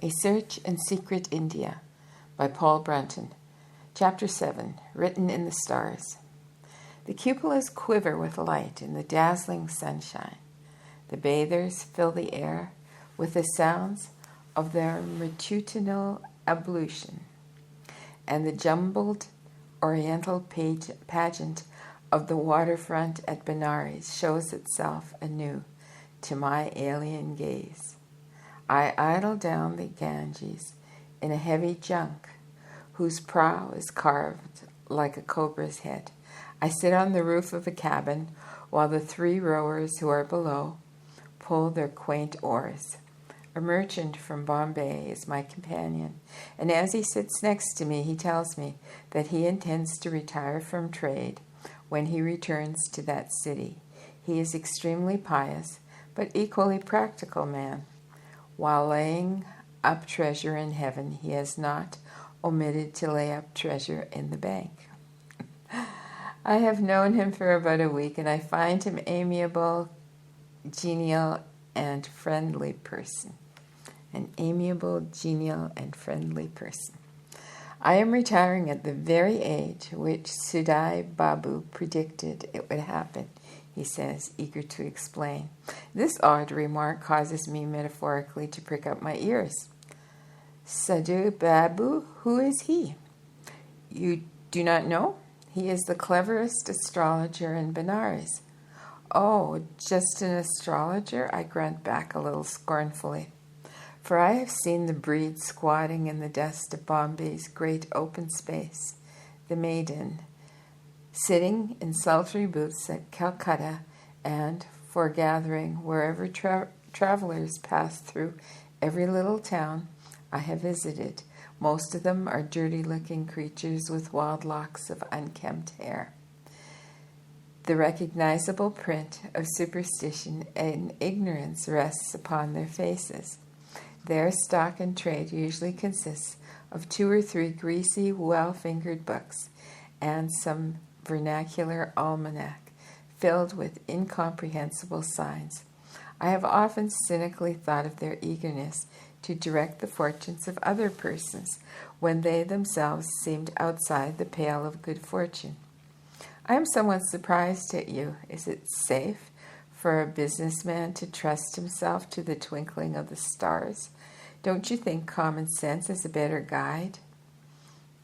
A Search in Secret India by Paul Brunton. Chapter 7, Written in the Stars. The cupolas quiver with light in the dazzling sunshine. The bathers fill the air with the sounds of their matutinal ablution, and the jumbled oriental pageant of the waterfront at Benares shows itself anew to my alien gaze. I idle down the Ganges in a heavy junk whose prow is carved like a cobra's head. I sit on the roof of a cabin while the three rowers who are below pull their quaint oars. A merchant from Bombay is my companion, and as he sits next to me, he tells me that he intends to retire from trade when he returns to that city. He is extremely pious, but equally practical man. While laying up treasure in heaven, he has not omitted to lay up treasure in the bank. I have known him for about a week, and I find him amiable, genial, and friendly person. An amiable, genial, and friendly person. I am retiring at the very age which Sudai Babu predicted it would happen, he says, eager to explain. This odd remark causes me metaphorically to prick up my ears. Sadhu Babu, who is he? You do not know? He is the cleverest astrologer in Benares. Oh, just an astrologer? I grunt back a little scornfully. For I have seen the breed squatting in the dust of Bombay's great open space, the maiden, sitting in sultry boots at Calcutta, and foregathering wherever travelers pass through every little town I have visited. Most of them are dirty-looking creatures with wild locks of unkempt hair. The recognizable print of superstition and ignorance rests upon their faces. Their stock in trade usually consists of 2 or 3 greasy, well-fingered books and some vernacular almanac filled with incomprehensible signs. I have often cynically thought of their eagerness to direct the fortunes of other persons when they themselves seemed outside the pale of good fortune. I am somewhat surprised at you. Is it safe for a businessman to trust himself to the twinkling of the stars? Don't you think common sense is a better guide?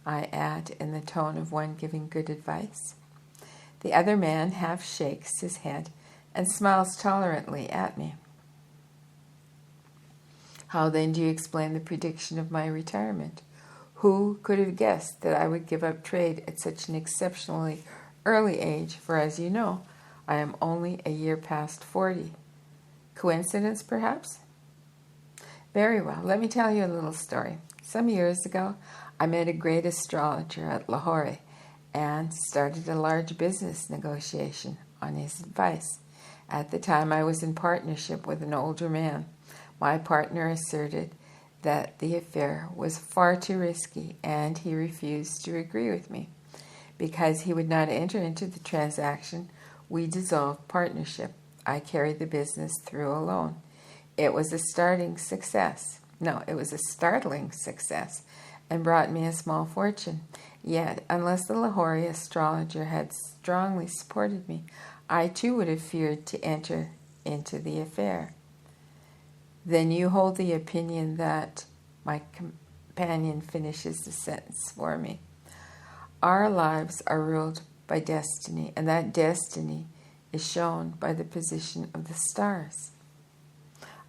I add in the tone of one giving good advice. The other man half shakes his head and smiles tolerantly at me. How then do you explain the prediction of my retirement? Who could have guessed that I would give up trade at such an exceptionally early age, for as you know, I am only a year past 40. Coincidence, perhaps? Very well, let me tell you a little story. Some years ago, I met a great astrologer at Lahore and started a large business negotiation on his advice. At the time, I was in partnership with an older man. My partner asserted that the affair was far too risky, and he refused to agree with me. Because he would not enter into the transaction, we dissolved partnership. I carried the business through alone. It was a startling success, and brought me a small fortune. Yet, unless the Lahore astrologer had strongly supported me, I too would have feared to enter into the affair. Then you hold the opinion that my companion finishes the sentence for me. Our lives are ruled by destiny, and that destiny is shown by the position of the stars.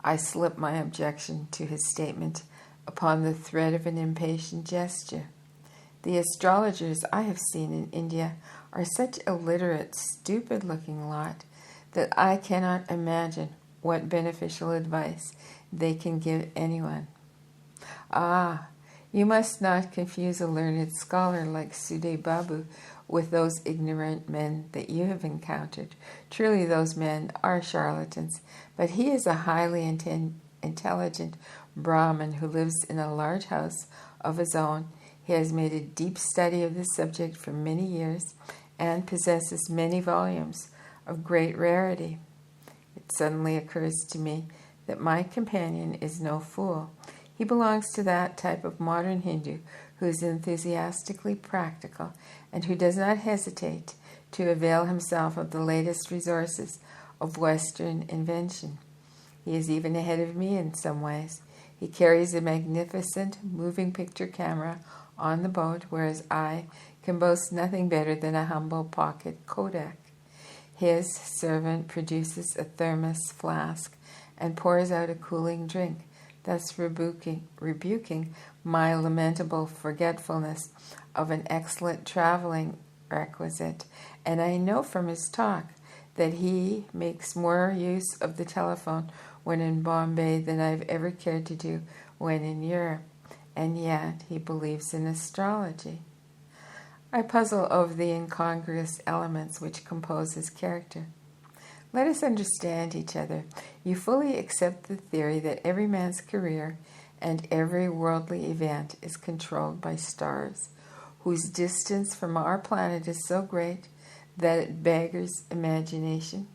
I slip my objection to his statement upon the thread of an impatient gesture. The astrologers I have seen in India are such illiterate, stupid-looking lot that I cannot imagine what beneficial advice they can give anyone. Ah, you must not confuse a learned scholar like Sudai Babu with those ignorant men that you have encountered. Truly those men are charlatans, but he is a highly intelligent Brahmin who lives in a large house of his own. He has made a deep study of this subject for many years and possesses many volumes of great rarity. It suddenly occurs to me that my companion is no fool. He belongs to that type of modern Hindu who is enthusiastically practical and who does not hesitate to avail himself of the latest resources of Western invention. He is even ahead of me in some ways. He carries a magnificent moving picture camera on the boat, whereas I can boast nothing better than a humble pocket Kodak. His servant produces a thermos flask and pours out a cooling drink, thus rebuking my lamentable forgetfulness of an excellent traveling requisite. And I know from his talk that he makes more use of the telephone when in Bombay than I've ever cared to do when in Europe. And yet he believes in astrology. I puzzle over the incongruous elements which compose his character. Let us understand each other. You fully accept the theory that every man's career and every worldly event is controlled by stars, whose distance from our planet is so great that it beggars imagination?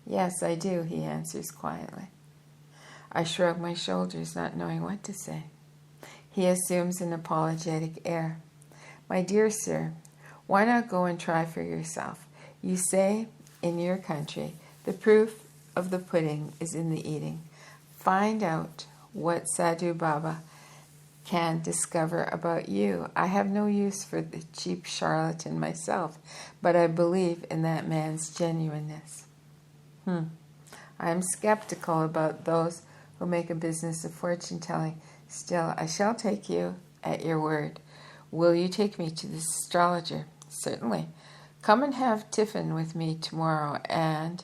Yes, I do, he answers quietly. I shrug my shoulders, not knowing what to say. He assumes an apologetic air. My dear sir, why not go and try for yourself? You say in your country, the proof of the pudding is in the eating. Find out what Sadhu Baba can discover about you. I have no use for the cheap charlatan myself, but I believe in that man's genuineness. I am skeptical about those who make a business of fortune-telling. Still, I shall take you at your word. Will you take me to this astrologer? Certainly. Come and have tiffin with me tomorrow, and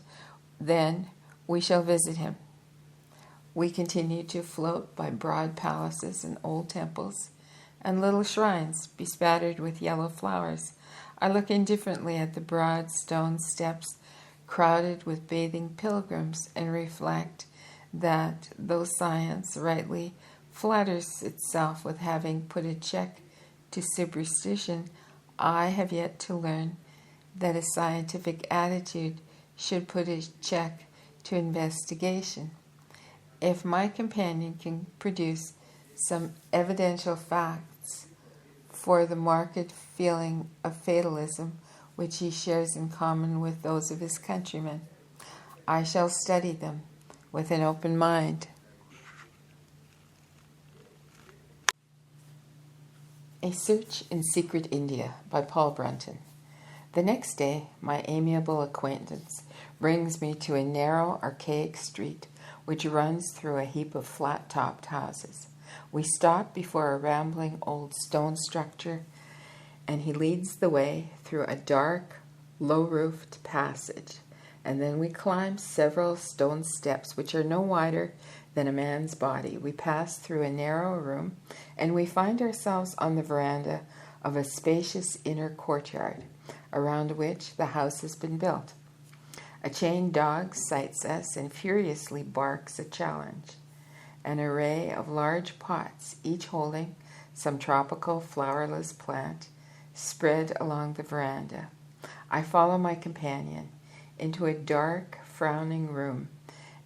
then we shall visit him. We continue to float by broad palaces and old temples and little shrines bespattered with yellow flowers. I look indifferently at the broad stone steps crowded with bathing pilgrims and reflect that though science rightly flatters itself with having put a check to superstition, I have yet to learn that a scientific attitude should put a check to investigation. If my companion can produce some evidential facts for the marked feeling of fatalism which he shares in common with those of his countrymen, I shall study them with an open mind. A Search in Secret India by Paul Brunton. The next day, my amiable acquaintance brings me to a narrow, archaic street which runs through a heap of flat-topped houses. We stop before a rambling old stone structure, and he leads the way through a dark, low-roofed passage, and then we climb several stone steps which are no wider than a man's body. We pass through a narrow room, and we find ourselves on the veranda of a spacious inner courtyard, around which the house has been built. A chained dog sights us and furiously barks a challenge. An array of large pots, each holding some tropical flowerless plant, spread along the veranda. I follow my companion into a dark, frowning room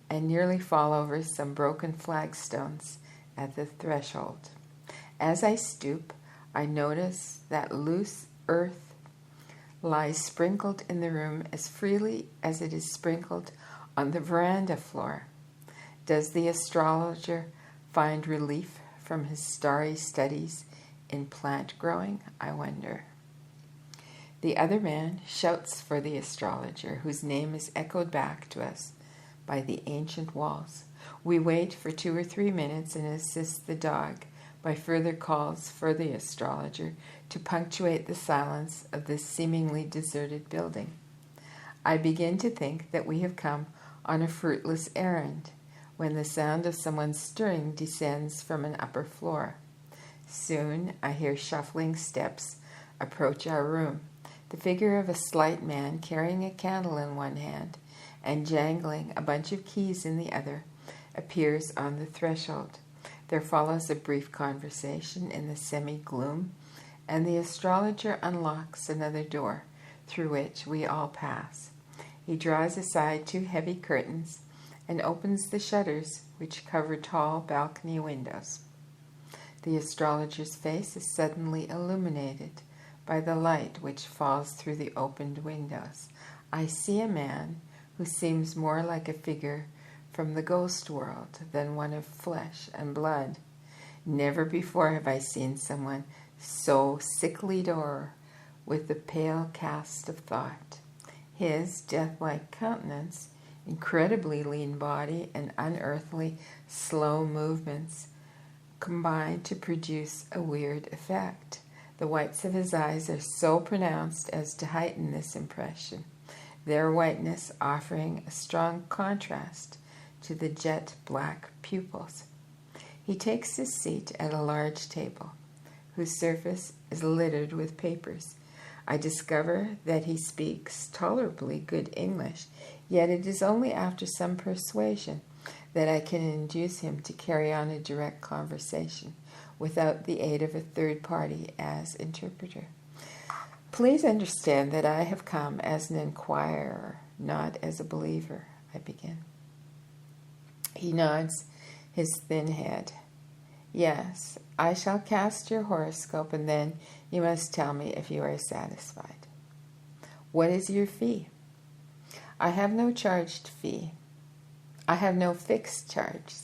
and nearly fall over some broken flagstones at the threshold. As I stoop, I notice that loose earth lies sprinkled in the room as freely as it is sprinkled on the veranda floor. Does the astrologer find relief from his starry studies in plant growing, I wonder? The other man shouts for the astrologer, whose name is echoed back to us by the ancient walls. We wait for 2 or 3 minutes and assist the dog by further calls for the astrologer to punctuate the silence of this seemingly deserted building. I begin to think that we have come on a fruitless errand when the sound of someone stirring descends from an upper floor. Soon I hear shuffling steps approach our room. The figure of a slight man carrying a candle in one hand and jangling a bunch of keys in the other appears on the threshold. There follows a brief conversation in the semi-gloom, and the astrologer unlocks another door through which we all pass. He draws aside 2 heavy curtains and opens the shutters which cover tall balcony windows. The astrologer's face is suddenly illuminated by the light which falls through the opened windows. I see a man who seems more like a figure from the ghost world than one of flesh and blood. Never before have I seen someone so sickly o'er with the pale cast of thought. His death-like countenance, incredibly lean body, and unearthly slow movements combine to produce a weird effect. The whites of his eyes are so pronounced as to heighten this impression, their whiteness offering a strong contrast to the jet-black pupils. He takes his seat at a large table, whose surface is littered with papers. I discover that he speaks tolerably good English, yet it is only after some persuasion that I can induce him to carry on a direct conversation without the aid of a third party as interpreter. Please understand that I have come as an inquirer, not as a believer, I begin. He nods his thin head. Yes, I shall cast your horoscope, and then you must tell me if you are satisfied. What is your fee? I have no charged fee. I have no fixed charge,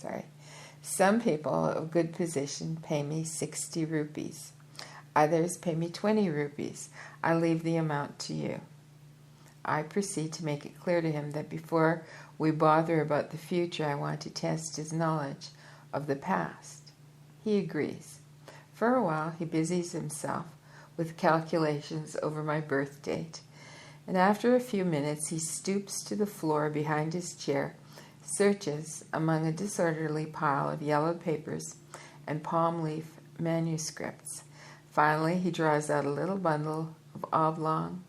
Some people of good position pay me 60 rupees. Others pay me 20 rupees. I leave the amount to you. I proceed to make it clear to him that before we bother about the future, I want to test his knowledge of the past. He agrees. For a while, he busies himself with calculations over my birth date, and after a few minutes, he stoops to the floor behind his chair, searches among a disorderly pile of yellowed papers and palm leaf manuscripts. Finally, he draws out a little bundle of oblong,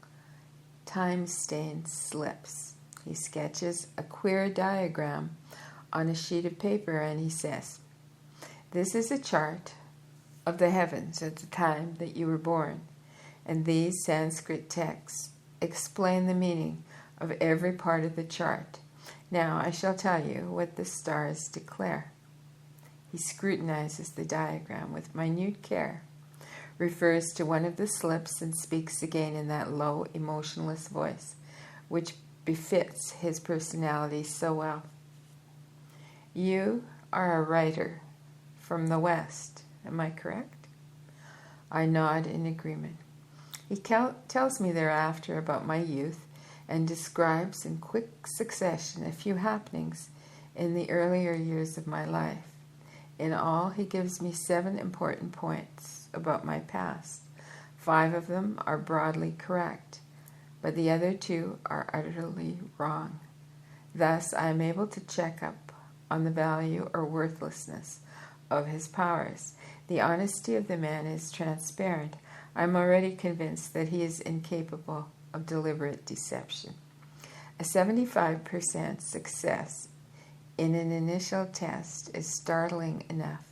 time-stained slips. He sketches a queer diagram on a sheet of paper, and he says, "This is a chart of the heavens at the time that you were born, and these Sanskrit texts explain the meaning of every part of the chart. Now I shall tell you what the stars declare." He scrutinizes the diagram with minute care, refers to one of the slips, and speaks again in that low, emotionless voice which befits his personality so well. "You are a writer from the West, am I correct?" I nod in agreement. He tells me thereafter about my youth and describes in quick succession a few happenings in the earlier years of my life. In all, he gives me 7 important points about my past. 5 of them are broadly correct, but the other 2 are utterly wrong. Thus, I am able to check up on the value or worthlessness of his powers. The honesty of the man is transparent. I am already convinced that he is incapable of deliberate deception. A 75% success in an initial test is startling enough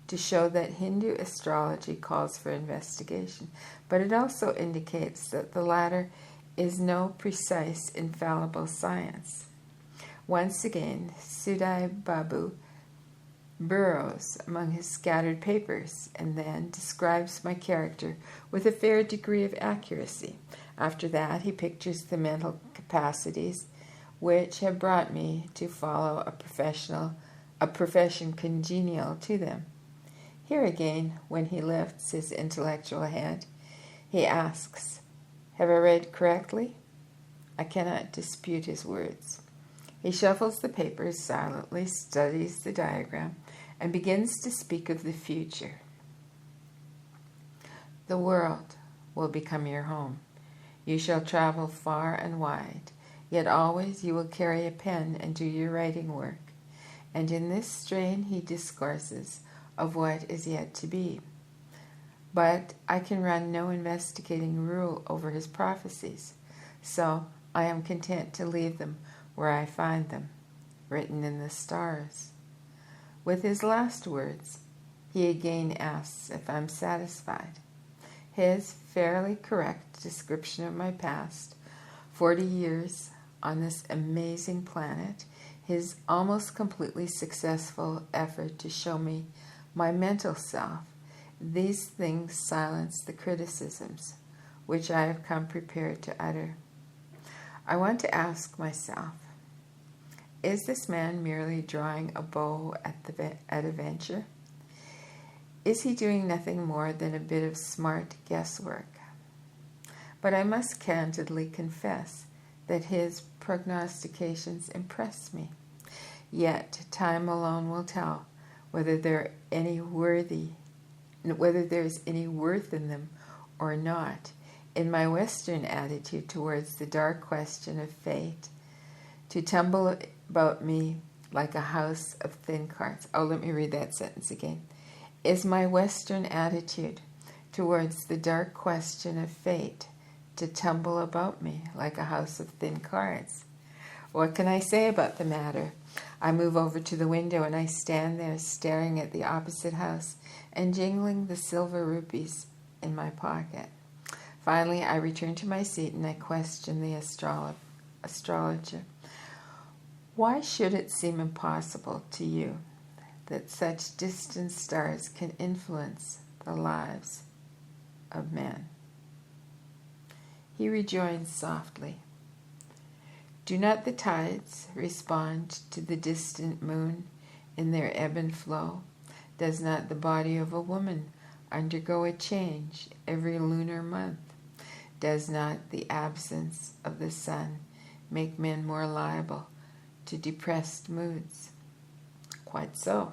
to show that Hindu astrology calls for investigation, but it also indicates that the latter is no precise, infallible science. Once again, Sudai Babu burrows among his scattered papers and then describes my character with a fair degree of accuracy. After that, he pictures the mental capacities which have brought me to follow a profession congenial to them. Here again, when he lifts his intellectual head, he asks, "Have I read correctly?" I cannot dispute his words. He shuffles the papers silently, studies the diagram, and begins to speak of the future. "The world will become your home. You shall travel far and wide, yet always you will carry a pen and do your writing work." And in this strain he discourses of what is yet to be. But I can run no investigating rule over his prophecies, so I am content to leave them where I find them, written in the stars. With his last words, he again asks if I'm satisfied. His fairly correct description of my past, 40 years on this amazing planet, his almost completely successful effort to show me my mental self, these things silence the criticisms which I have come prepared to utter. I want to ask myself, is this man merely drawing a bow at a venture? Is he doing nothing more than a bit of smart guesswork? But I must candidly confess that his prognostications impress me. Yet time alone will tell whether there's any worth in them or not. In my Western attitude towards the dark question of fate, to tumble about me like a house of thin cards. Oh, let me read that sentence again. Is my Western attitude towards the dark question of fate to tumble about me like a house of thin cards? What can I say about the matter? I move over to the window and I stand there staring at the opposite house and jingling the silver rupees in my pocket. Finally, I return to my seat and I question the astrologer. Why should it seem impossible to you that such distant stars can influence the lives of men? He rejoins softly, do not the tides respond to the distant moon in their ebb and flow? Does not the body of a woman undergo a change every lunar month? Does not the absence of the sun make men more liable to depressed moods? Quite so.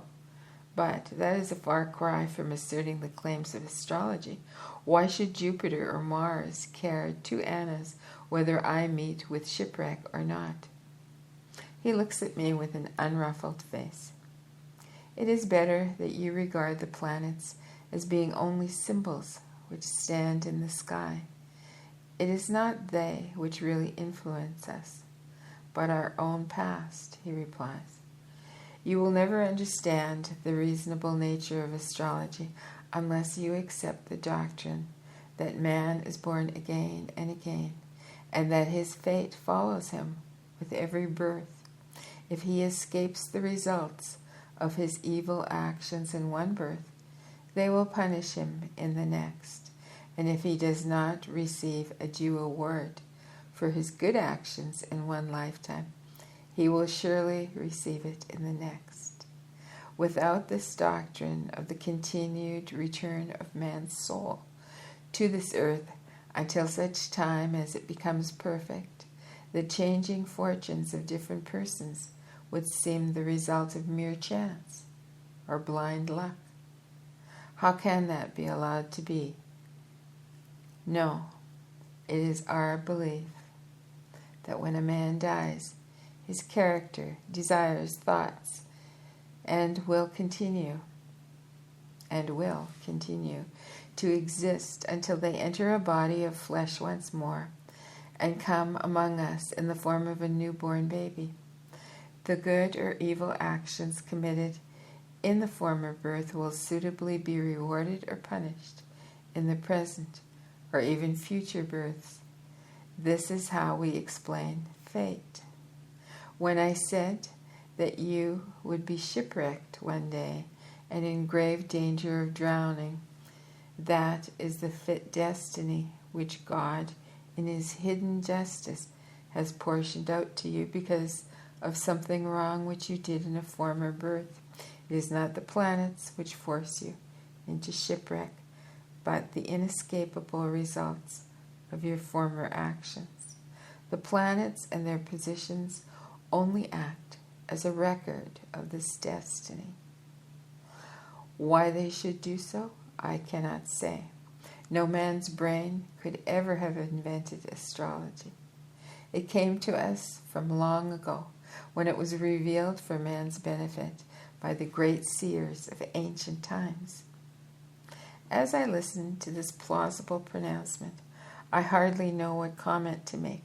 But that is a far cry from asserting the claims of astrology. Why should Jupiter or Mars care two annas whether I meet with shipwreck or not? He looks at me with an unruffled face. It is better that you regard the planets as being only symbols which stand in the sky. It is not they which really influence us, but our own past, he replies. You will never understand the reasonable nature of astrology unless you accept the doctrine that man is born again and again, and that his fate follows him with every birth. If he escapes the results of his evil actions in one birth, they will punish him in the next. And if he does not receive a due award for his good actions in one lifetime, he will surely receive it in the next. Without this doctrine of the continued return of man's soul to this earth until such time as it becomes perfect, the changing fortunes of different persons would seem the result of mere chance or blind luck. How can that be allowed to be? No, it is our belief that when a man dies, his character, desires, thoughts, and will continue to exist until they enter a body of flesh once more and come among us in the form of a newborn baby. The good or evil actions committed in the former birth will suitably be rewarded or punished in the present or even future births. This is how we explain fate. When I said that you would be shipwrecked one day and in grave danger of drowning, that is the fit destiny which God, in his hidden justice, has portioned out to you because of something wrong which you did in a former birth. It is not the planets which force you into shipwreck, but the inescapable results of your former actions. The planets and their positions only act as a record of this destiny. Why they should do so, I cannot say. No man's brain could ever have invented astrology. It came to us from long ago, when it was revealed for man's benefit by the great seers of ancient times. As I listened to this plausible pronouncement, I hardly know what comment to make.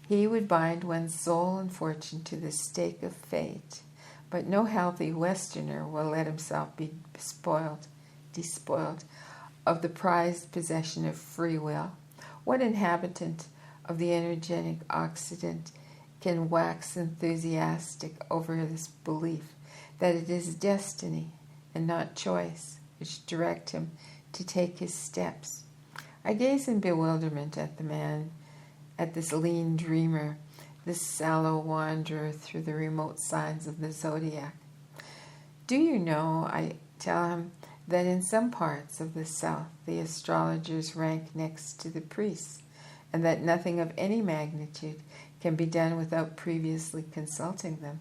He would bind one's soul and fortune to the stake of fate, but no healthy Westerner will let himself be despoiled of the prized possession of free will. What inhabitant of the energetic Occident can wax enthusiastic over this belief that it is destiny and not choice which direct him to take his steps. I gaze in bewilderment at the man, at this lean dreamer, this sallow wanderer through the remote signs of the zodiac. Do you know, I tell him, that in some parts of the South the astrologers rank next to the priests, and that nothing of any magnitude can be done without previously consulting them.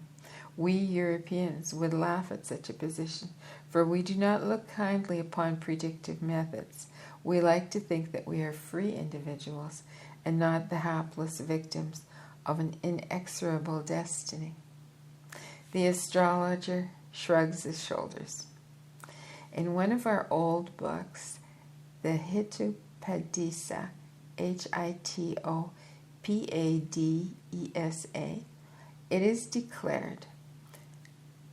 We Europeans would laugh at such a position, for we do not look kindly upon predictive methods. We like to think that we are free individuals and not the hapless victims of an inexorable destiny. The astrologer shrugs his shoulders. In one of our old books, the Hitopadesa, Hitopadesa, it is declared,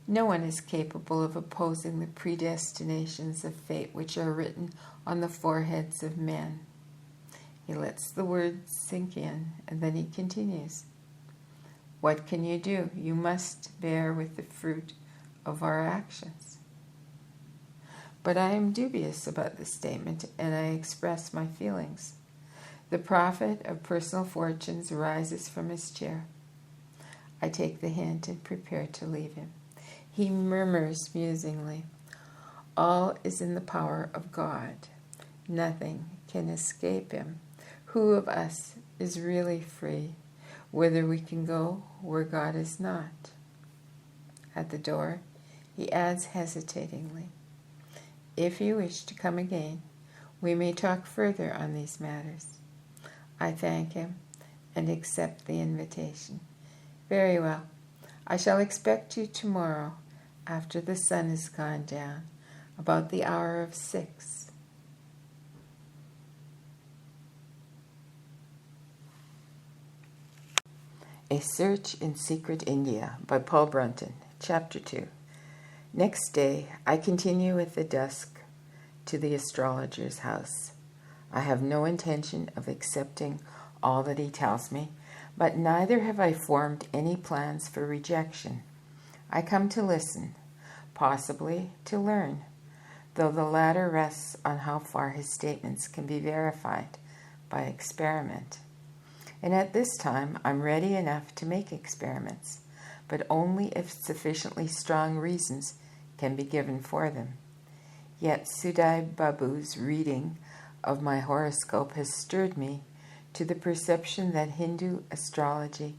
no one is capable of opposing the predestinations of fate which are written on the foreheads of men. He lets the words sink in, and then he continues. What can you do? You must bear with the fruit of our actions. But I am dubious about this statement, and I express my feelings. The prophet of personal fortunes rises from his chair. I take the hint and prepare to leave him. He murmurs musingly, all is in the power of God. Nothing can escape him. Who of us is really free, whether we can go where God is not? At the door, he adds hesitatingly, if you wish to come again, we may talk further on these matters. I thank him and accept the invitation. Very well. I shall expect you tomorrow after the sun has gone down, about the hour of 6. A Search in Secret India by Paul Brunton, Chapter 2. Next day, I continue with the dusk to the astrologer's house. I have no intention of accepting all that he tells me, but neither have I formed any plans for rejection. I come to listen, possibly to learn, though the latter rests on how far his statements can be verified by experiment. And at this time, I'm ready enough to make experiments, but only if sufficiently strong reasons can be given for them. Yet Sudai Babu's reading of my horoscope has stirred me to the perception that Hindu astrology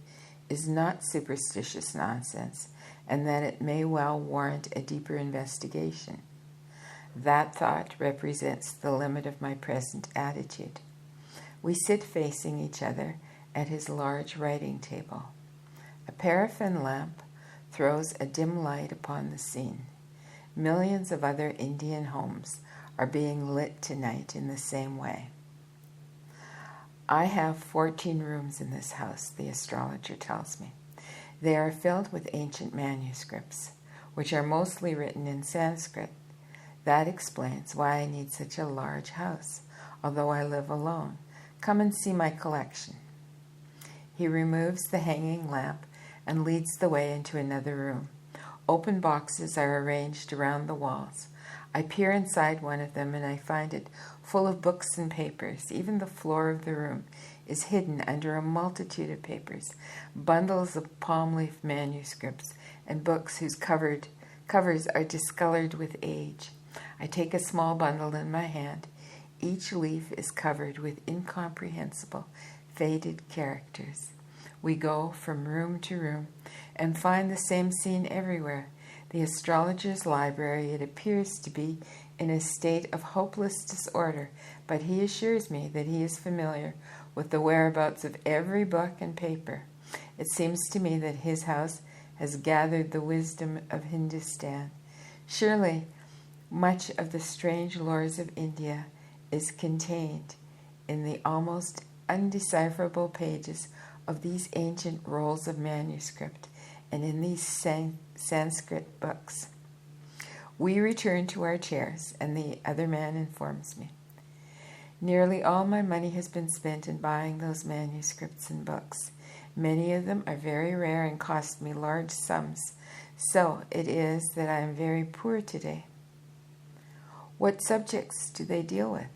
is not superstitious nonsense, and that it may well warrant a deeper investigation. That thought represents the limit of my present attitude. We sit facing each other at his large writing table. A paraffin lamp throws a dim light upon the scene. Millions of other Indian homes are being lit tonight in the same way. I have 14 rooms in this house, the astrologer tells me. They are filled with ancient manuscripts, which are mostly written in Sanskrit. That explains why I need such a large house, although I live alone. Come and see my collection. He removes the hanging lamp and leads the way into another room. Open boxes are arranged around the walls. I peer inside one of them and I find it full of books and papers. Even the floor of the room is hidden under a multitude of papers, bundles of palm leaf manuscripts and books whose covers are discolored with age. I take a small bundle in my hand. Each leaf is covered with incomprehensible, faded characters. We go from room to room and find the same scene everywhere. The astrologer's library, it appears to be in a state of hopeless disorder, but he assures me that he is familiar with the whereabouts of every book and paper. It seems to me that his house has gathered the wisdom of Hindustan. Surely, much of the strange lores of India is contained in the almost undecipherable pages of these ancient rolls of manuscript and in these Sanskrit books. We return to our chairs, and the other man informs me. Nearly all my money has been spent in buying those manuscripts and books, Many of them are very rare and cost me large sums. So it is that I am very poor today. What subjects do they deal with?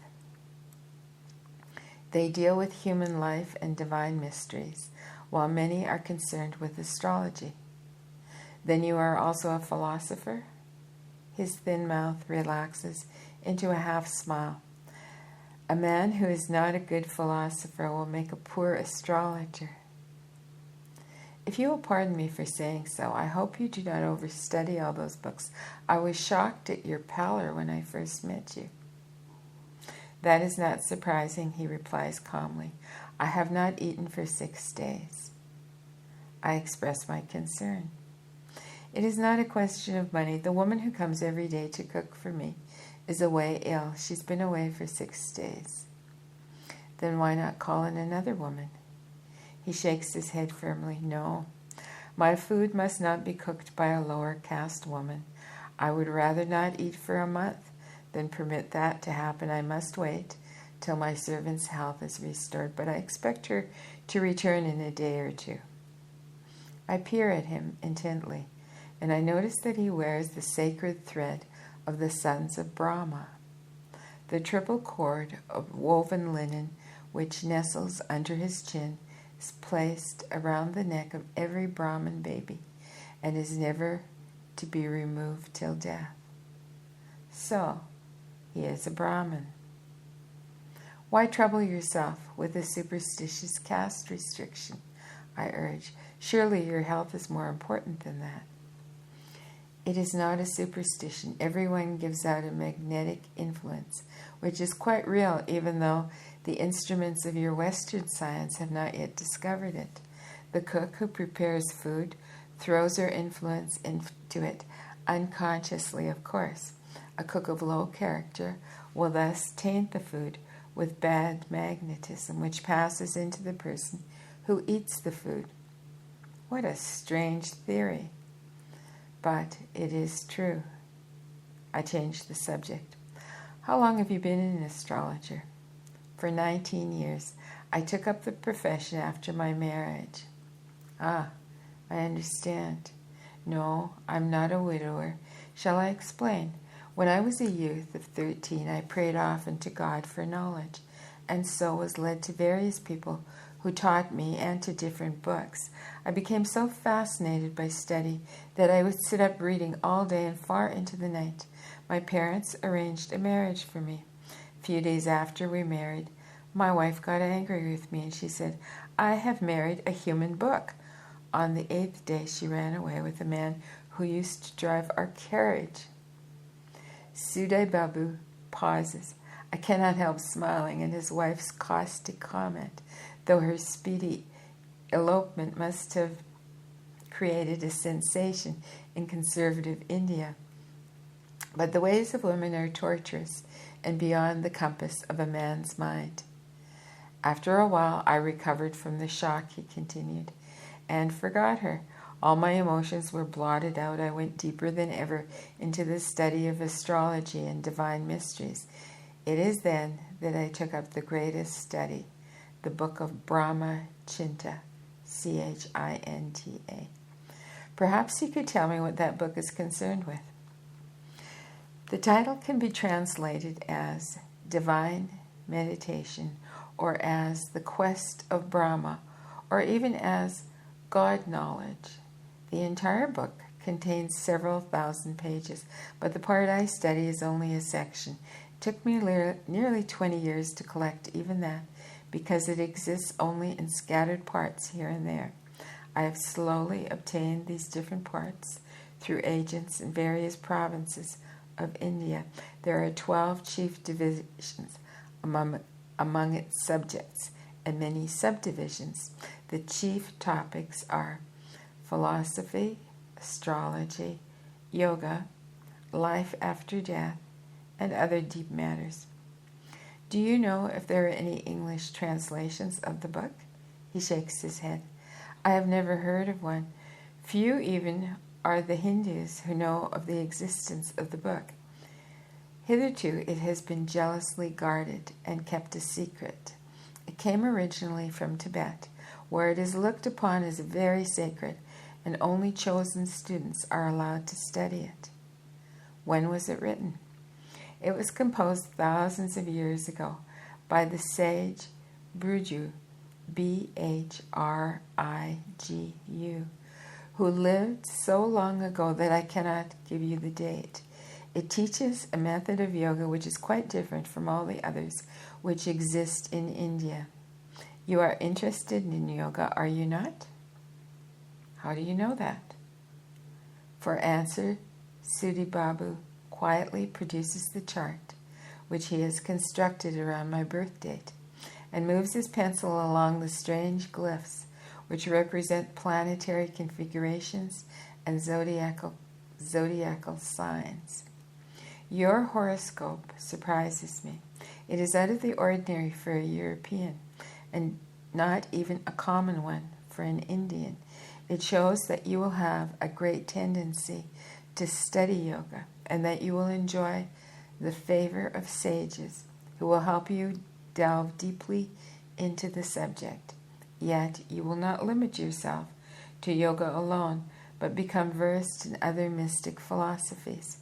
They deal with human life and divine mysteries, while many are concerned with astrology. Then you are also a philosopher? His thin mouth relaxes into a half smile. A man who is not a good philosopher will make a poor astrologer. If you will pardon me for saying so, I hope you do not overstudy all those books. I was shocked at your pallor when I first met you. That is not surprising, he replies calmly. I have not eaten for 6 days. I express my concern. It is not a question of money. The woman who comes every day to cook for me is away ill. She's been away for 6 days. Then why not call in another woman? He shakes his head firmly. No, my food must not be cooked by a lower caste woman. I would rather not eat for a month than permit that to happen. I must wait till my servant's health is restored, but I expect her to return in a day or 2. I peer at him intently, and I notice that he wears the sacred thread of the sons of Brahma. The triple cord of woven linen which nestles under his chin is placed around the neck of every Brahmin baby and is never to be removed till death. So, he is a Brahmin. Why trouble yourself with a superstitious caste restriction? I urge. Surely your health is more important than that. It is not a superstition. Everyone gives out a magnetic influence, which is quite real, even though the instruments of your Western science have not yet discovered it. The cook who prepares food throws her influence into it, unconsciously, of course. A cook of low character will thus taint the food with bad magnetism, which passes into the person who eats the food. What a strange theory. But it is true. I changed the subject. How long have you been an astrologer? For 19 years. I took up the profession after my marriage. Ah, I understand. No, I'm not a widower. Shall I explain? When I was a youth of 13, I prayed often to God for knowledge, and so was led to various people who taught me and to different books. I became so fascinated by study that I would sit up reading all day and far into the night. My parents arranged a marriage for me. A few days after we married, my wife got angry with me and she said, I have married a human book. On the 8th day, she ran away with a man who used to drive our carriage. Sudai Babu pauses. I cannot help smiling at his wife's caustic comment, though her speedy elopement must have created a sensation in conservative India. But the ways of women are torturous and beyond the compass of a man's mind. After a while, I recovered from the shock, he continued, and forgot her. All my emotions were blotted out. I went deeper than ever into the study of astrology and divine mysteries. It is then that I took up the greatest study, the book of Brahma Chinta, Chinta. Perhaps you could tell me what that book is concerned with. The title can be translated as Divine Meditation, or as The Quest of Brahma, or even as God Knowledge. The entire book contains several thousand pages, but the part I study is only a section. It took me nearly 20 years to collect even that, because it exists only in scattered parts here and there. I have slowly obtained these different parts through agents in various provinces of India. There are 12 chief divisions among its subjects and many subdivisions. The chief topics are philosophy, astrology, yoga, life after death, and other deep matters. Do you know if there are any English translations of the book? He shakes his head. I have never heard of one. Few even are the Hindus who know of the existence of the book. Hitherto it has been jealously guarded and kept a secret. It came originally from Tibet. where it is looked upon as very sacred and only chosen students are allowed to study it. When was it written? It was composed thousands of years ago by the sage Bhriju, Bhrigu, who lived so long ago that I cannot give you the date. It teaches a method of yoga which is quite different from all the others which exist in India. You are interested in yoga, are you not? How do you know that? For answer, Sudi Babu quietly produces the chart which he has constructed around my birth date and moves his pencil along the strange glyphs which represent planetary configurations and zodiacal signs. Your horoscope surprises me. It is out of the ordinary for a European and not even a common one for an Indian. It shows that you will have a great tendency to study yoga and that you will enjoy the favor of sages who will help you delve deeply into the subject. Yet you will not limit yourself to yoga alone, but become versed in other mystic philosophies.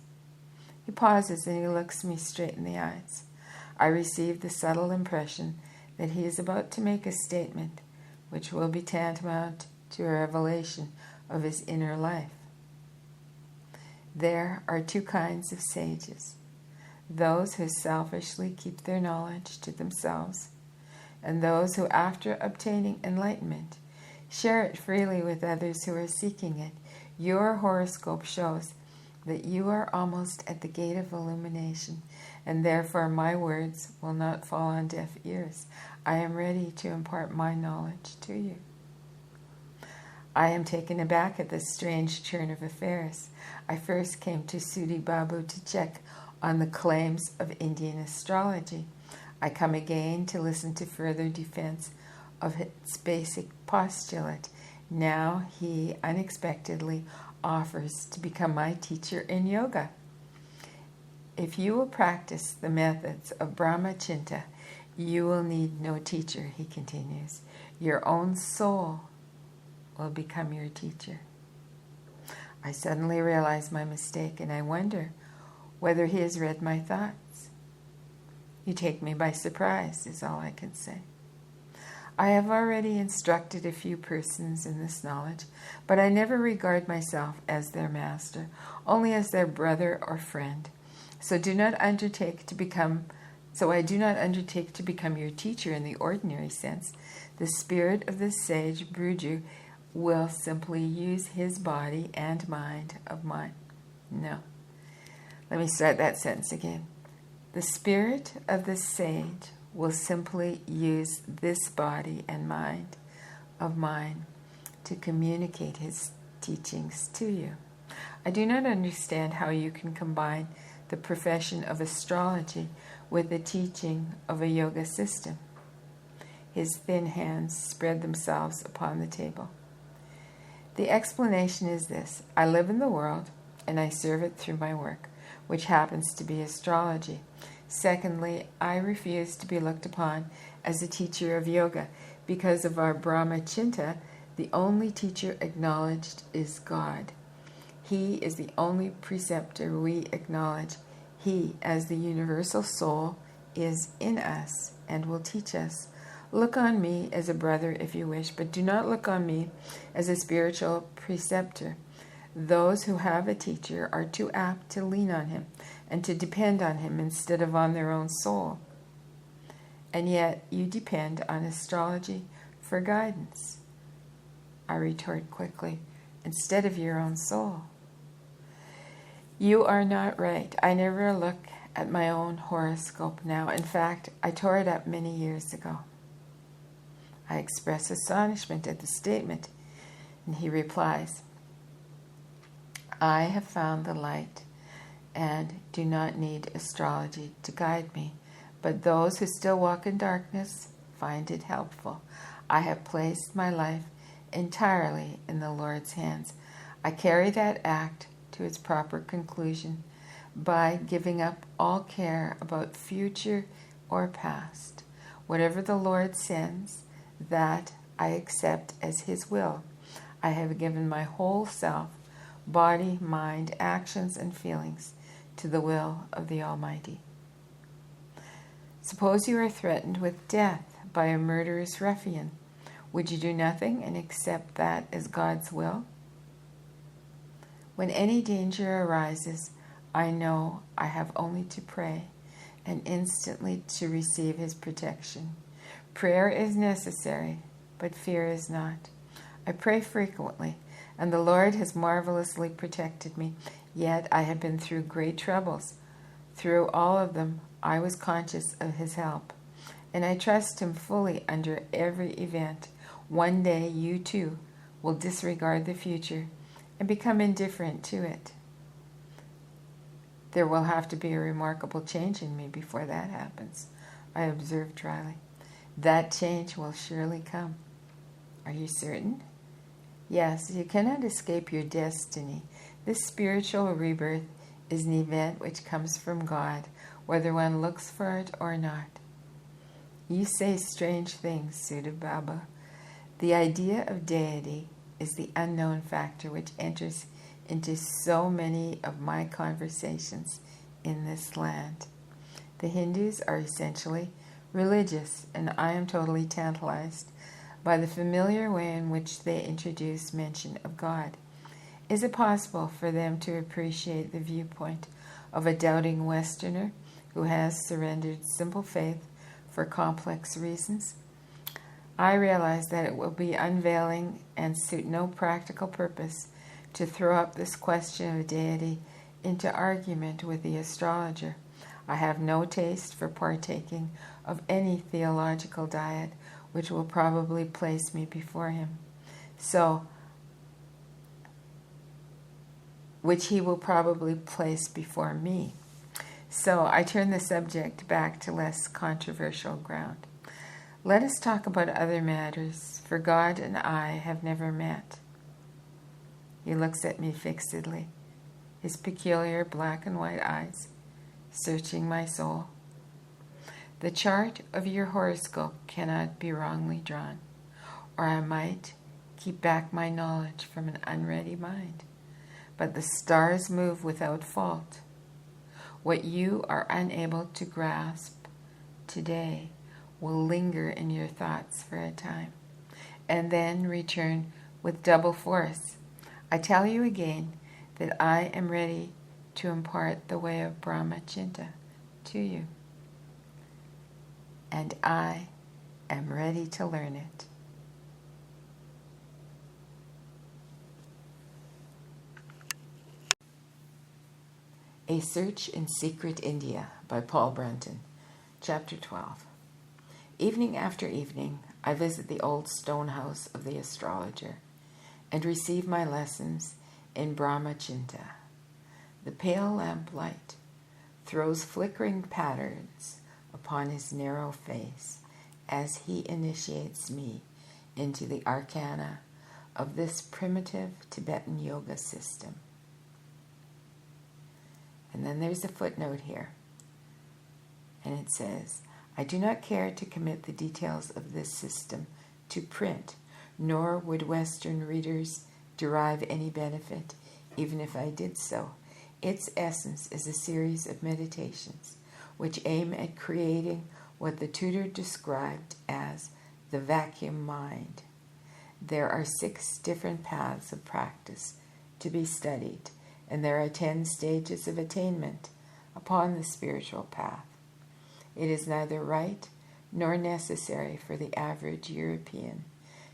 He pauses and he looks me straight in the eyes. I receive the subtle impression that he is about to make a statement which will be tantamount to a revelation of his inner life. There are two kinds of sages: those who selfishly keep their knowledge to themselves, and those who, after obtaining enlightenment, share it freely with others who are seeking it. Your horoscope shows that you are almost at the gate of illumination, and therefore my words will not fall on deaf ears. I am ready to impart my knowledge to you. I am taken aback at this strange turn of affairs. I first came to Sudi Babu to check on the claims of Indian astrology. I come again to listen to further defense of its basic postulate. Now he unexpectedly offers to become my teacher in yoga. If you will practice the methods of Brahmachinta, you will need no teacher, he continues. Your own soul will become your teacher. I suddenly realize my mistake, and I wonder whether he has read my thoughts. You take me by surprise, is all I can say. I have already instructed a few persons in this knowledge, but I never regard myself as their master, only as their brother or friend. So I do not undertake to become your teacher in the ordinary sense. The spirit of the sage Bhriju will simply use his body and mind of mine. No. Let me start that sentence again. The spirit of the sage will simply use this body and mind of mine to communicate his teachings to you. I do not understand how you can combine the profession of astrology with the teaching of a yoga system. His thin hands spread themselves upon the table. The explanation is this: I live in the world and I serve it through my work, which happens to be astrology. Secondly, I refuse to be looked upon as a teacher of yoga. Because of our Brahmachinta, the only teacher acknowledged is God. He is the only preceptor we acknowledge. He, as the universal soul, is in us and will teach us. Look on me as a brother if you wish, but do not look on me as a spiritual preceptor. Those who have a teacher are too apt to lean on him and to depend on him instead of on their own soul. And yet you depend on astrology for guidance. I retort quickly, instead of your own soul. You are not right. I never look at my own horoscope now. In fact, I tore it up many years ago. I express astonishment at the statement, and he replies, I have found the light and do not need astrology to guide me, but those who still walk in darkness find it helpful. I have placed my life entirely in the Lord's hands. I carry that act to its proper conclusion by giving up all care about future or past. Whatever the Lord sends, that I accept as His will. I have given my whole self, body, mind, actions, and feelings to the will of the Almighty. Suppose you are threatened with death by a murderous ruffian. Would you do nothing and accept that as God's will? When any danger arises, I know I have only to pray and instantly to receive His protection. Prayer is necessary, but fear is not. I pray frequently, and the Lord has marvelously protected me, yet I have been through great troubles. Through all of them, I was conscious of His help, and I trust Him fully under every event. One day you too will disregard the future and become indifferent to it. There will have to be a remarkable change in me before that happens, I observed dryly. That change will surely come. Are you certain? Yes, you cannot escape your destiny. This spiritual rebirth is an event which comes from God, whether one looks for it or not. You say strange things, Sudha Baba. The idea of deity is the unknown factor which enters into so many of my conversations in this land. The Hindus are essentially religious, and I am totally tantalized by the familiar way in which they introduce mention of God. Is it possible for them to appreciate the viewpoint of a doubting Westerner who has surrendered simple faith for complex reasons? I realize that it will be unveiling and suit no practical purpose to throw up this question of deity into argument with the astrologer. I have no taste for partaking of any theological diet which will probably place me before him. Which he will probably place before me. So I turn the subject back to less controversial ground. Let us talk about other matters, for God and I have never met. He looks at me fixedly, his peculiar black and white eyes searching my soul. The chart of your horoscope cannot be wrongly drawn, or I might keep back my knowledge from an unready mind. But the stars move without fault. What you are unable to grasp today will linger in your thoughts for a time, and then return with double force. I tell you again that I am ready to impart the way of Brahmachinta to you, and I am ready to learn it. A Search in Secret India by Paul Brunton, Chapter 12. Evening after evening, I visit the old stone house of the astrologer and receive my lessons in Brahmachinta. The pale lamplight throws flickering patterns upon his narrow face as he initiates me into the arcana of this primitive Tibetan yoga system. And then there's a footnote here, and it says, I do not care to commit the details of this system to print, nor would Western readers derive any benefit, even if I did so. Its essence is a series of meditations which aim at creating what the tutor described as the vacuum mind. There are 6 different paths of practice to be studied, and there are 10 stages of attainment upon the spiritual path. It is neither right nor necessary for the average European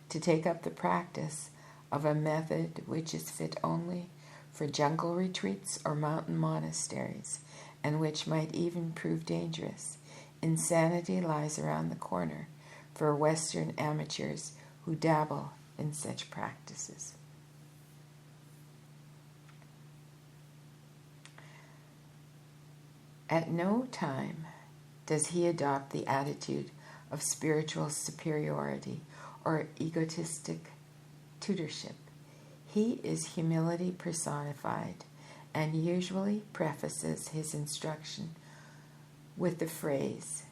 to take up the practice of a method which is fit only for jungle retreats or mountain monasteries, and which might even prove dangerous. Insanity lies around the corner for Western amateurs who dabble in such practices. At no time does he adopt the attitude of spiritual superiority or egotistic tutorship. He is humility personified and usually prefaces his instruction with the phrase,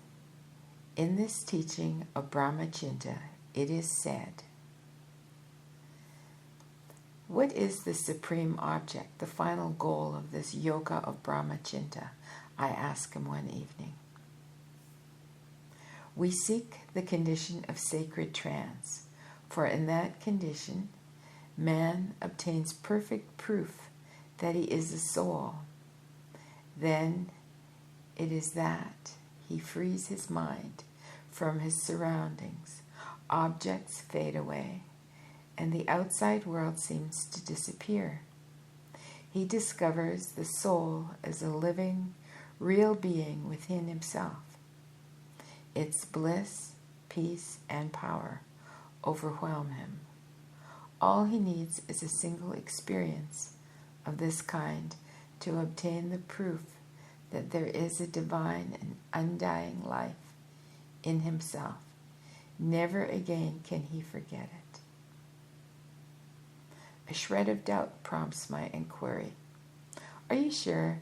in this teaching of Brahmachinta, It is said. What is the supreme object, the final goal of this yoga of Brahmachinta? I asked him one evening. We seek the condition of sacred trance, for in that condition, man obtains perfect proof that he is a soul. Then it is that he frees his mind from his surroundings. Objects fade away, and the outside world seems to disappear. He discovers the soul as a living, real being within himself. Its bliss, peace, and power overwhelm him. All he needs is a single experience of this kind to obtain the proof that there is a divine and undying life in himself. Never again can he forget it. A shred of doubt prompts my inquiry. Are you sure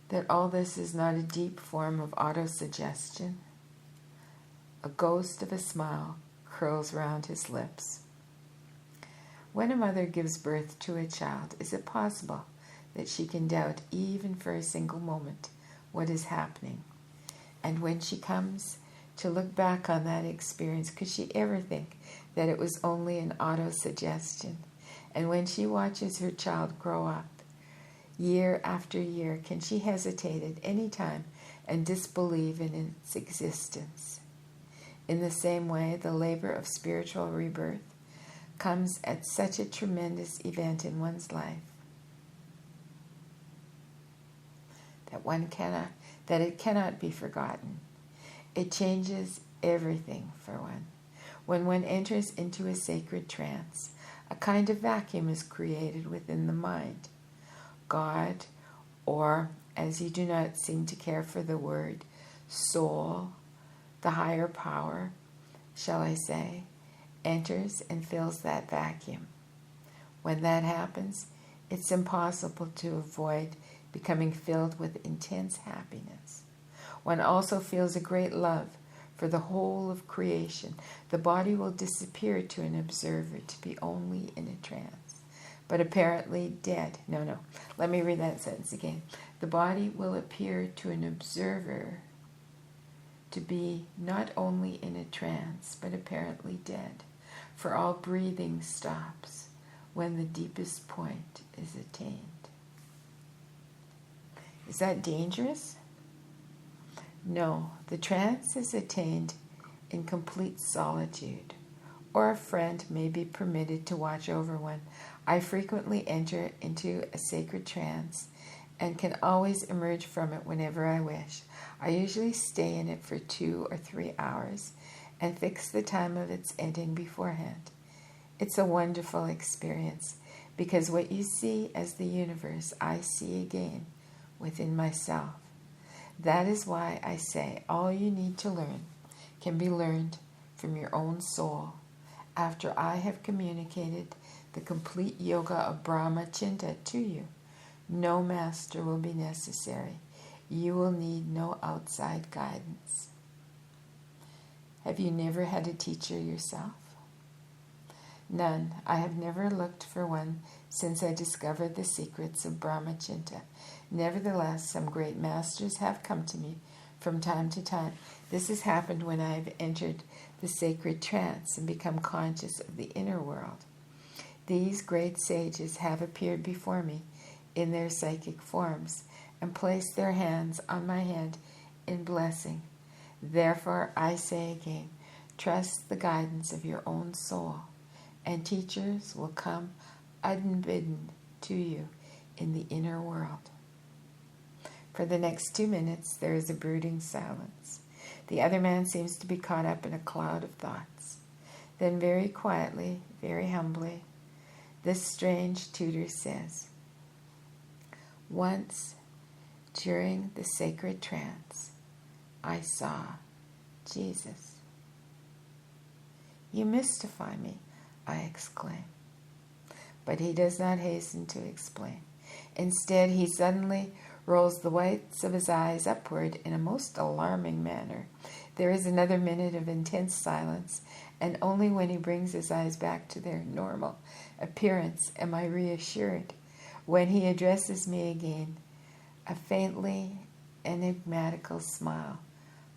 that all this is not a deep form of autosuggestion? A ghost of a smile curls round his lips. When a mother gives birth to a child, is it possible that she can doubt even for a single moment what is happening? And when she comes to look back on that experience, could she ever think that it was only an autosuggestion? And when she watches her child grow up, year after year, can she hesitate at any time and disbelieve in its existence? In the same way, the labor of spiritual rebirth comes at such a tremendous event in one's life that it cannot be forgotten. It changes everything for one. When one enters into a sacred trance, a kind of vacuum is created within the mind. God, or, as you do not seem to care for the word, soul, the higher power, shall I say, enters and fills that vacuum. When that happens, it's impossible to avoid becoming filled with intense happiness. One also feels a great love for the whole of creation. The body will disappear to an observer to be only in a trance, but apparently dead. No, let me read that sentence again. The body will appear to an observer to be not only in a trance, but apparently dead, for all breathing stops when the deepest point is attained. Is that dangerous? No, the trance is attained in complete solitude, or a friend may be permitted to watch over one. I frequently enter into a sacred trance and can always emerge from it whenever I wish. I usually stay in it for 2 or 3 hours and fix the time of its ending beforehand. It's a wonderful experience because what you see as the universe, I see again within myself. That is why I say all you need to learn can be learned from your own soul. After I have communicated the complete yoga of Brahmachinta to you, no master will be necessary. You will need no outside guidance. Have you never had a teacher yourself? None. I have never looked for one since I discovered the secrets of Brahmachinta. Nevertheless, some great masters have come to me from time to time. This has happened when I have entered the sacred trance and become conscious of the inner world. These great sages have appeared before me in their psychic forms and placed their hands on my head in blessing. Therefore, I say again, trust the guidance of your own soul, and teachers will come unbidden to you in the inner world. For the next 2 minutes, there is a brooding silence. The other man seems to be caught up in a cloud of thoughts. Then very quietly, very humbly, this strange tutor says, once, during the sacred trance, I saw Jesus. You mystify me, I exclaim. But he does not hasten to explain. Instead, he suddenly rolls the whites of his eyes upward in a most alarming manner. There is another minute of intense silence, and only when he brings his eyes back to their normal appearance am I reassured. When he addresses me again, a faintly enigmatical smile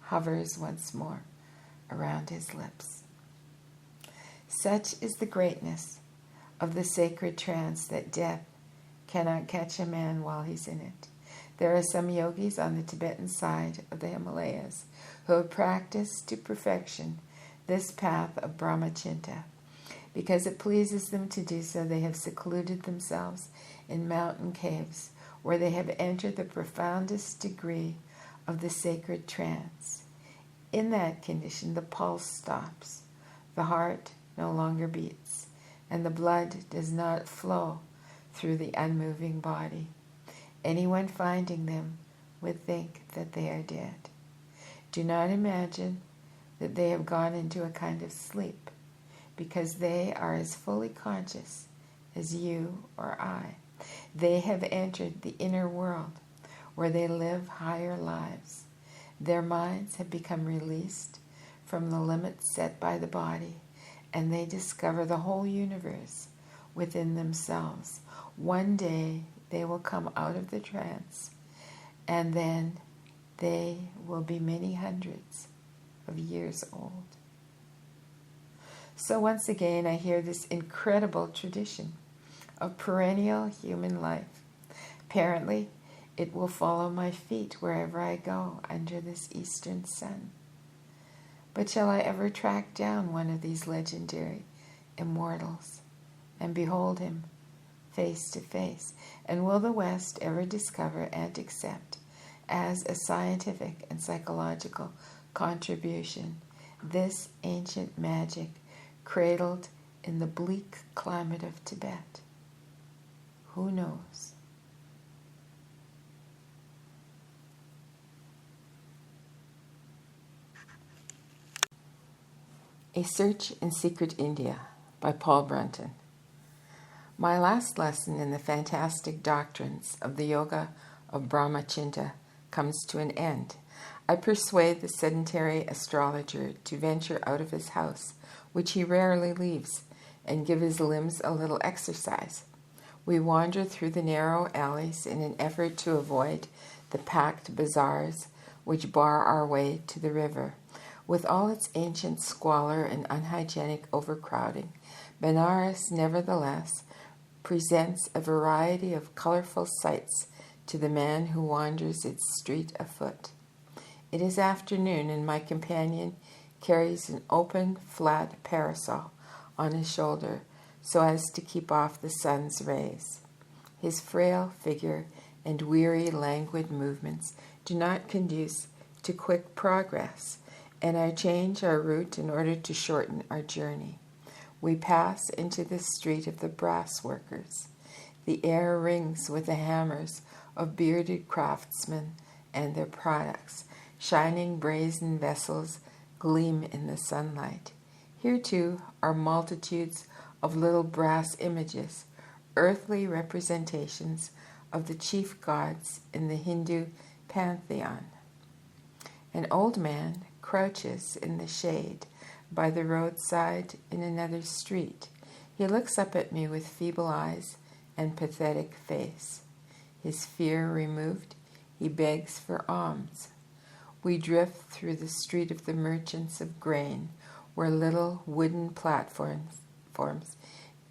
hovers once more around his lips. Such is the greatness of the sacred trance that death cannot catch a man while he's in it. There are some yogis on the Tibetan side of the Himalayas who have practiced to perfection this path of brahmachinta. Because it pleases them to do so, they have secluded themselves in mountain caves where they have entered the profoundest degree of the sacred trance. In that condition, the pulse stops, the heart no longer beats, and the blood does not flow through the unmoving body. Anyone finding them would think that they are dead. Do not imagine that they have gone into a kind of sleep, because they are as fully conscious as you or I. They have entered the inner world, where they live higher lives. Their minds have become released from the limits set by the body, and they discover the whole universe within themselves. One day they will come out of the trance, and then they will be many hundreds of years old. So once again, I hear this incredible tradition of perennial human life. Apparently, it will follow my feet wherever I go under this eastern sun. But shall I ever track down one of these legendary immortals and behold him face to face? And will the West ever discover and accept as a scientific and psychological contribution this ancient magic cradled in the bleak climate of Tibet? Who knows? A Search in Secret India by Paul Brunton. My last lesson in the fantastic doctrines of the yoga of brahmachinta comes to an end. I persuade the sedentary astrologer to venture out of his house, which he rarely leaves, and give his limbs a little exercise. We wander through the narrow alleys in an effort to avoid the packed bazaars which bar our way to the river. With all its ancient squalor and unhygienic overcrowding, Benares nevertheless presents a variety of colorful sights to the man who wanders its street afoot. It is afternoon, and my companion carries an open, flat parasol on his shoulder so as to keep off the sun's rays. His frail figure and weary, languid movements do not conduce to quick progress, and I change our route in order to shorten our journey. We pass into the street of the brass workers. The air rings with the hammers of bearded craftsmen and their products. Shining brazen vessels gleam in the sunlight. Here, too, are multitudes of little brass images, earthly representations of the chief gods in the Hindu pantheon. An old man crouches in the shade by the roadside in another street. He looks up at me with feeble eyes and pathetic face. His fear removed, he begs for alms. We drift through the street of the merchants of grain, where little wooden platforms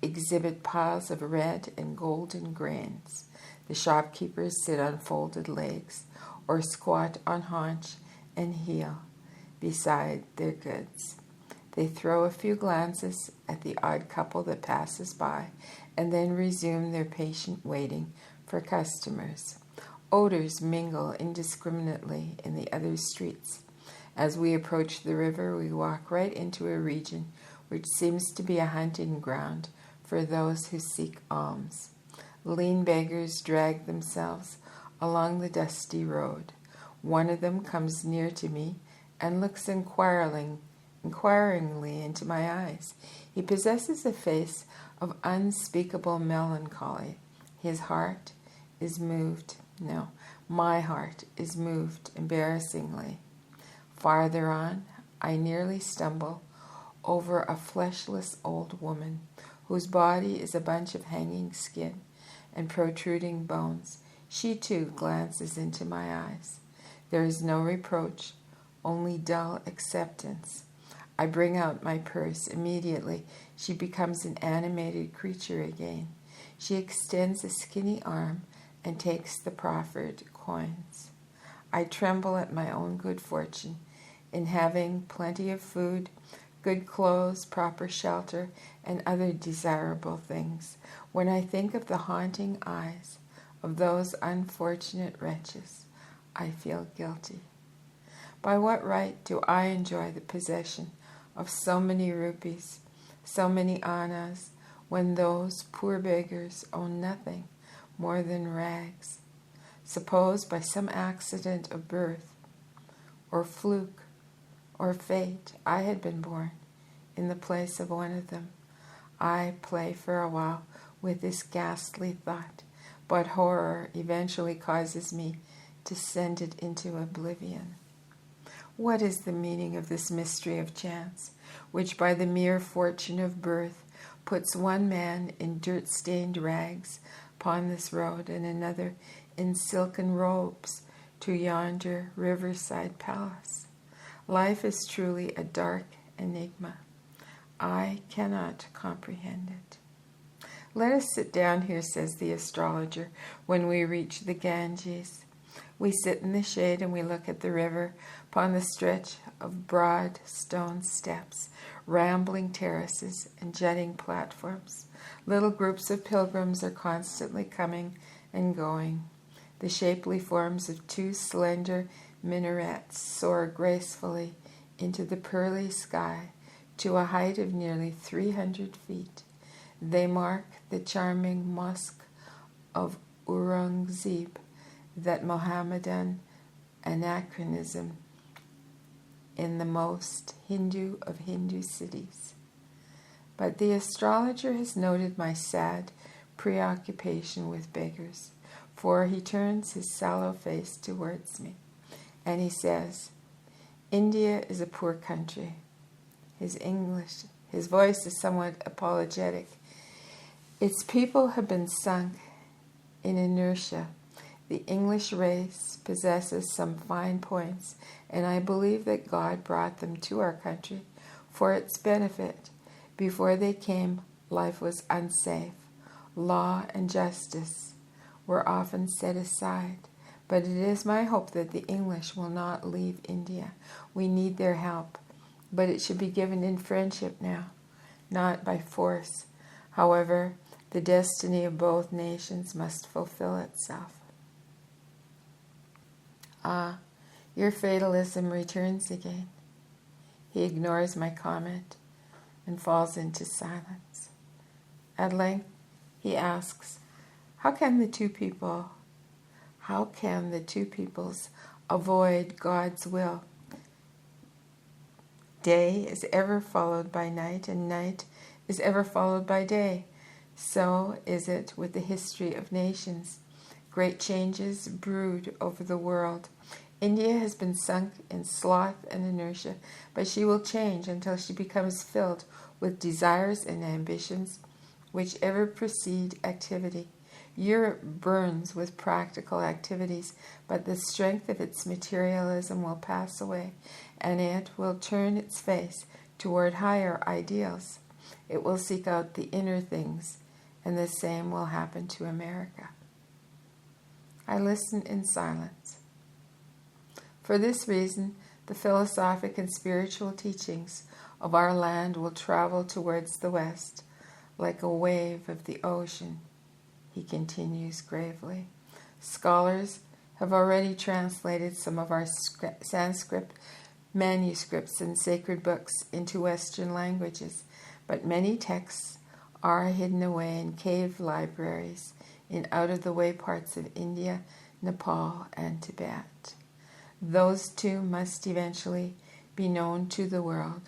exhibit piles of red and golden grains. The shopkeepers sit on folded legs or squat on haunch and heel beside their goods. They throw a few glances at the odd couple that passes by and then resume their patient waiting for customers. Odors mingle indiscriminately in the other streets. As we approach the river, we walk right into a region which seems to be a hunting ground for those who seek alms. Lean beggars drag themselves along the dusty road. One of them comes near to me and looks inquiringly into my eyes. He possesses a face of unspeakable melancholy. His heart is moved. No, my heart is moved embarrassingly. Farther on, I nearly stumble over a fleshless old woman whose body is a bunch of hanging skin and protruding bones. She too glances into my eyes. There is no reproach, only dull acceptance. I bring out my purse. Immediately, she becomes an animated creature again. She extends a skinny arm and takes the proffered coins. I tremble at my own good fortune in having plenty of food, good clothes, proper shelter, and other desirable things. When I think of the haunting eyes of those unfortunate wretches, I feel guilty. By what right do I enjoy the possession of so many rupees, so many annas, when those poor beggars own nothing more than rags? Suppose by some accident of birth, or fluke, or fate, I had been born in the place of one of them. I play for a while with this ghastly thought, but horror eventually causes me to send it into oblivion. What is the meaning of this mystery of chance, which by the mere fortune of birth puts one man in dirt-stained rags upon this road and another in silken robes to yonder riverside palace? Life is truly a dark enigma. I cannot comprehend it. Let us sit down here, says the astrologer, when we reach the Ganges. We sit in the shade and we look at the river upon the stretch of broad stone steps, rambling terraces, and jutting platforms. Little groups of pilgrims are constantly coming and going. The shapely forms of two slender minarets soar gracefully into the pearly sky to a height of nearly 300 feet. They mark the charming mosque of Aurangzeb, that Mohammedan anachronism in the most Hindu of Hindu cities. But the astrologer has noted my sad preoccupation with beggars, for he turns his sallow face towards me, and he says, India is a poor country. His voice is somewhat apologetic. Its people have been sunk in inertia. The English race possesses some fine points, and I believe that God brought them to our country for its benefit. Before they came, life was unsafe. Law and justice were often set aside. But it is my hope that the English will not leave India. We need their help, but it should be given in friendship now, not by force. However, the destiny of both nations must fulfill itself. Ah, your fatalism returns again. He ignores my comment and falls into silence. At length, he asks, How can the two peoples avoid God's will? Day is ever followed by night, and night is ever followed by day. So is it with the history of nations. Great changes brood over the world. India has been sunk in sloth and inertia, but she will change until she becomes filled with desires and ambitions which ever precede activity. Europe burns with practical activities, but the strength of its materialism will pass away, and it will turn its face toward higher ideals. It will seek out the inner things, and the same will happen to America. I listen in silence. For this reason, the philosophic and spiritual teachings of our land will travel towards the west, like a wave of the ocean, he continues gravely. Scholars have already translated some of our Sanskrit manuscripts and sacred books into Western languages, but many texts are hidden away in cave libraries in out-of-the-way parts of India, Nepal, and Tibet. Those too must eventually be known to the world.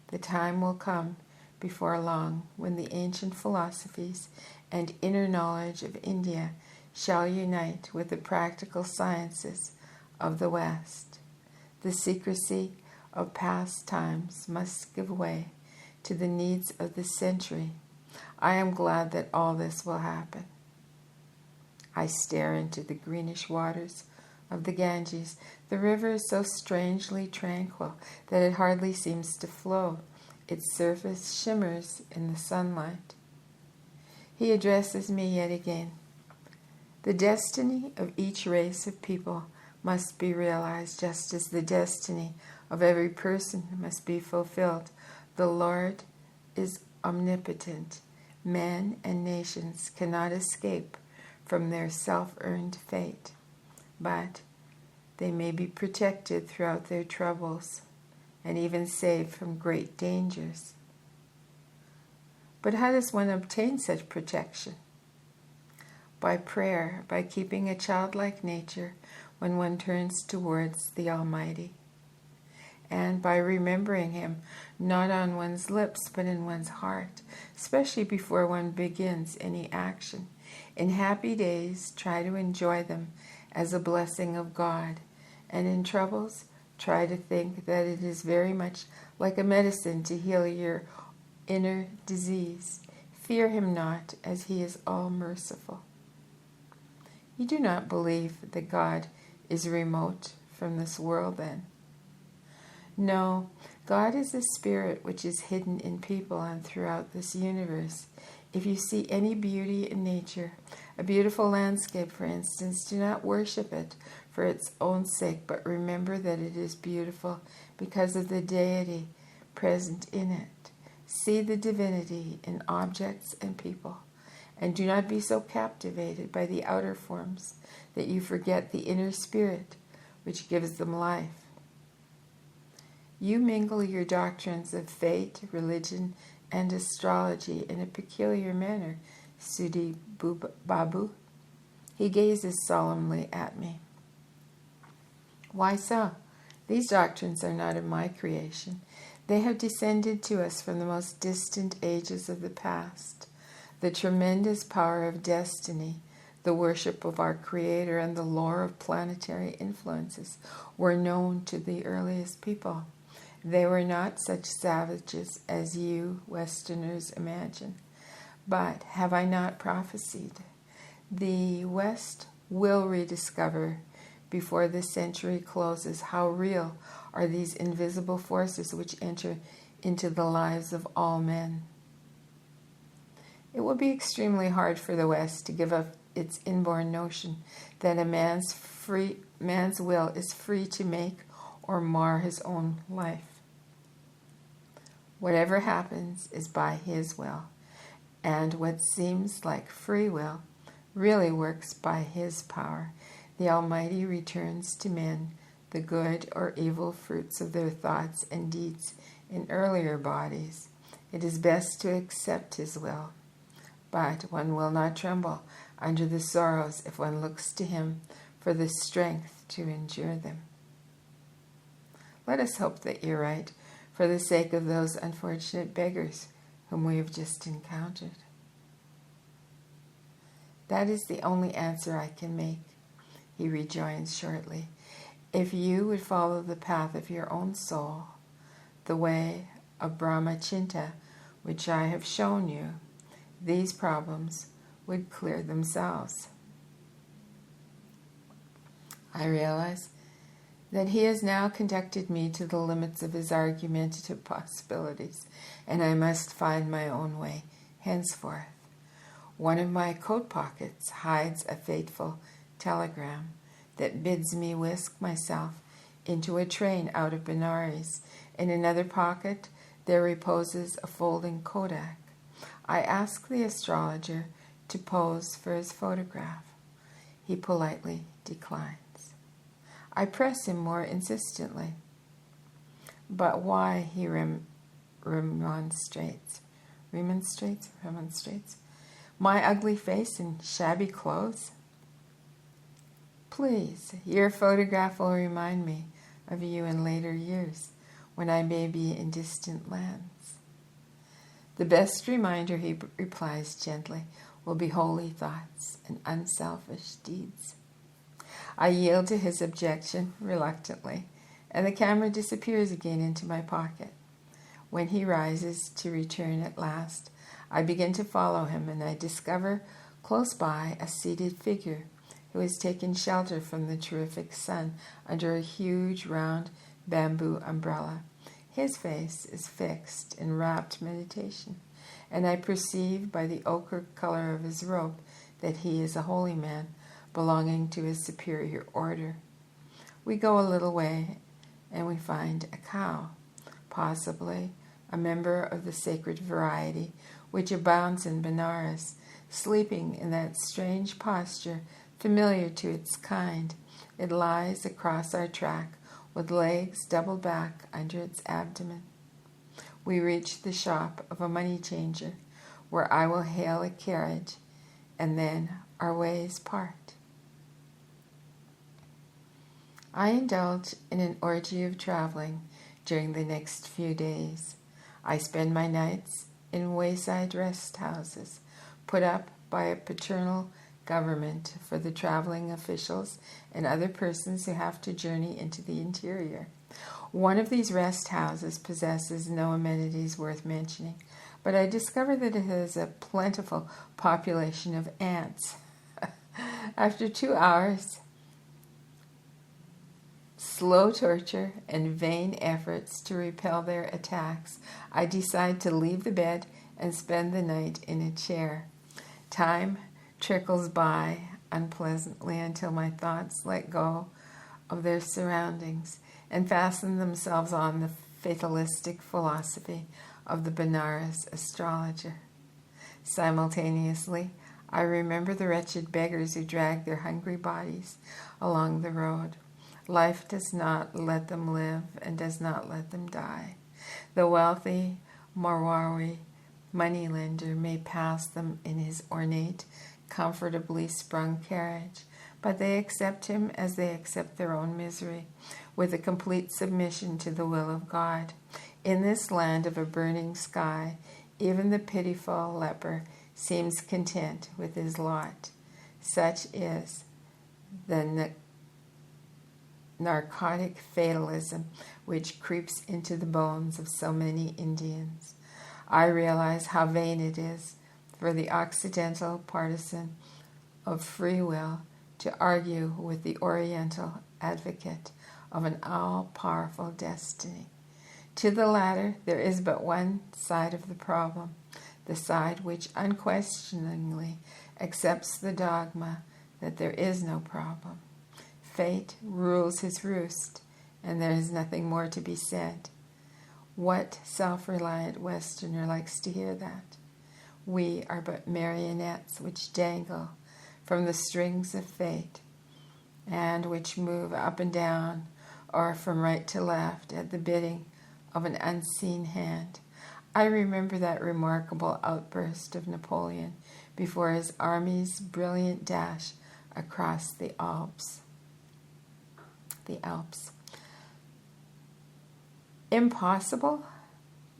The time will come before long when the ancient philosophies and inner knowledge of India shall unite with the practical sciences of the West. The secrecy of past times must give way to the needs of the century, I am glad that all this will happen. I stare into the greenish waters of the Ganges. The river is so strangely tranquil that it hardly seems to flow. Its surface shimmers in the sunlight. He addresses me yet again. The destiny of each race of people must be realized, just as the destiny of every person must be fulfilled. The Lord is omnipotent. Men and nations cannot escape from their self-earned fate, but they may be protected throughout their troubles and even saved from great dangers. But how does one obtain such protection? By prayer, by keeping a childlike nature when one turns towards the Almighty, and by remembering Him not on one's lips but in one's heart, especially before one begins any action. In happy days, try to enjoy them as a blessing of God, and in troubles, try to think that it is very much like a medicine to heal your inner disease. Fear Him not, as He is all-merciful. You do not believe that God is remote from this world, then? No, God is a spirit which is hidden in people and throughout this universe. If you see any beauty in nature, a beautiful landscape, for instance, do not worship it for its own sake, but remember that it is beautiful because of the deity present in it. See the divinity in objects and people, and do not be so captivated by the outer forms that you forget the inner spirit which gives them life. You mingle your doctrines of fate, religion, and astrology in a peculiar manner, Sudi Babu. He gazes solemnly at me. Why so? These doctrines are not of my creation. They have descended to us from the most distant ages of the past. The tremendous power of destiny, the worship of our Creator, and the lore of planetary influences were known to the earliest people. They were not such savages as you Westerners imagine. But have I not prophesied? The West will rediscover before this century closes how real are these invisible forces which enter into the lives of all men. It will be extremely hard for the West to give up its inborn notion that a man's will is free to make or mar his own life. Whatever happens is by His will, and what seems like free will really works by His power. The Almighty returns to men the good or evil fruits of their thoughts and deeds in earlier bodies. It is best to accept His will, but one will not tremble under the sorrows if one looks to Him for the strength to endure them. Let us hope that you're right, for the sake of those unfortunate beggars whom we have just encountered. That is the only answer I can make, he rejoins shortly. If you would follow the path of your own soul, the way of Brahmachinta, which I have shown you, these problems would clear themselves. I realize that he has now conducted me to the limits of his argumentative possibilities, and I must find my own way henceforth. One of my coat pockets hides a fateful telegram that bids me whisk myself into a train out of Benares. In another pocket there reposes a folding kodak. I ask the astrologer to pose for his photograph. He politely declines. I press him more insistently. But why, he remonstrates. My ugly face and shabby clothes? Please, your photograph will remind me of you in later years, when I may be in distant lands. The best reminder, he replies gently, will be holy thoughts and unselfish deeds. I yield to his objection reluctantly, and the camera disappears again into my pocket. When he rises to return at last, I begin to follow him, and I discover close by a seated figure who has taken shelter from the terrific sun under a huge round bamboo umbrella. His face is fixed in rapt meditation, and I perceive by the ochre color of his robe that he is a holy man belonging to his superior order. We go a little way, and we find a cow, possibly a member of the sacred variety which abounds in Benares, sleeping in that strange posture familiar to its kind. It lies across our track, with legs doubled back under its abdomen. We reach the shop of a money changer, where I will hail a carriage, and then our ways part. I indulge in an orgy of traveling during the next few days. I spend my nights in wayside rest houses, put up by a paternal government for the traveling officials and other persons who have to journey into the interior. One of these rest houses possesses no amenities worth mentioning, but I discover that it has a plentiful population of ants. After 2 hours, slow torture and vain efforts to repel their attacks, I decide to leave the bed and spend the night in a chair. Time trickles by unpleasantly until my thoughts let go of their surroundings and fasten themselves on the fatalistic philosophy of the Benares astrologer. Simultaneously, I remember the wretched beggars who drag their hungry bodies along the road. Life does not let them live and does not let them die. The wealthy Marwari moneylender may pass them in his ornate, comfortably sprung carriage, but they accept him as they accept their own misery, with a complete submission to the will of God. In this land of a burning sky, even the pitiful leper seems content with his lot. Such is the narcotic fatalism which creeps into the bones of so many Indians. I realize how vain it is for the Occidental partisan of free will to argue with the Oriental advocate of an all-powerful destiny. To the latter, there is but one side of the problem, the side which unquestioningly accepts the dogma that there is no problem. Fate rules his roost, and there is nothing more to be said. What self-reliant Westerner likes to hear that? We are but marionettes which dangle from the strings of fate, and which move up and down or from right to left at the bidding of an unseen hand. I remember that remarkable outburst of Napoleon before his army's brilliant dash across the Alps. Impossible,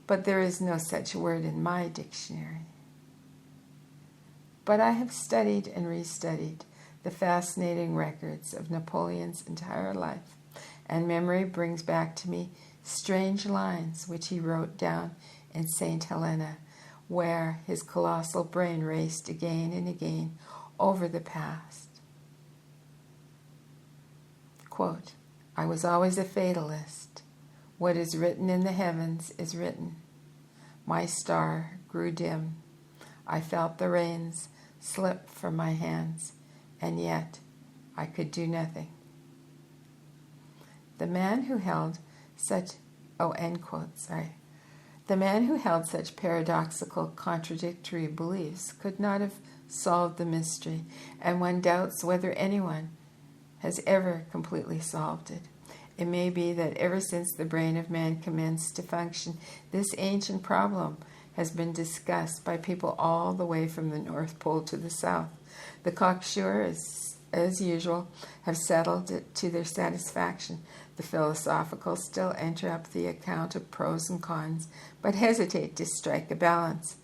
but there is no such word in my dictionary. But I have studied and restudied the fascinating records of Napoleon's entire life, and memory brings back to me strange lines which he wrote down in St. Helena, where his colossal brain raced again and again over the past. Quote, I was always a fatalist. What is written in the heavens is written. My star grew dim. I felt the reins slip from my hands, and yet I could do nothing. The man who held such paradoxical, contradictory beliefs could not have solved the mystery, and one doubts whether anyone has ever completely solved it. It may be that ever since the brain of man commenced to function, this ancient problem has been discussed by people all the way from the North Pole to the South. The cocksure, as usual, have settled it to their satisfaction. The philosophical still enter up the account of pros and cons, but hesitate to strike a balance.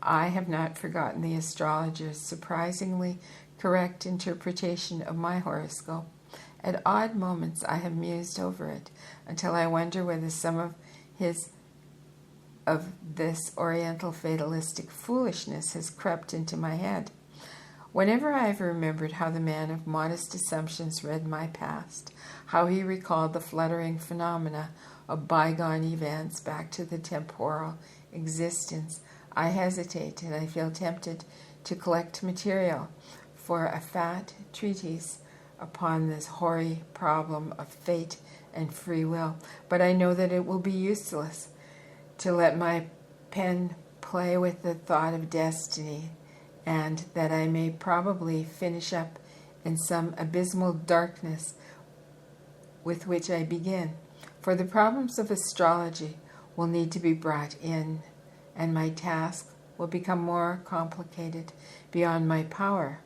I have not forgotten the astrologer's surprisingly correct interpretation of my horoscope, At odd moments I have mused over it, until I wonder whether some of this oriental fatalistic foolishness has crept into my head. Whenever I have remembered how the man of modest assumptions read my past, how he recalled the fluttering phenomena of bygone events back to the temporal existence, I hesitate, and I feel tempted to collect material for a fat treatise upon this hoary problem of fate and free will. But I know that it will be useless to let my pen play with the thought of destiny, and that I may probably finish up in some abysmal darkness with which I begin. For the problems of astrology will need to be brought in, and my task will become more complicated beyond my power.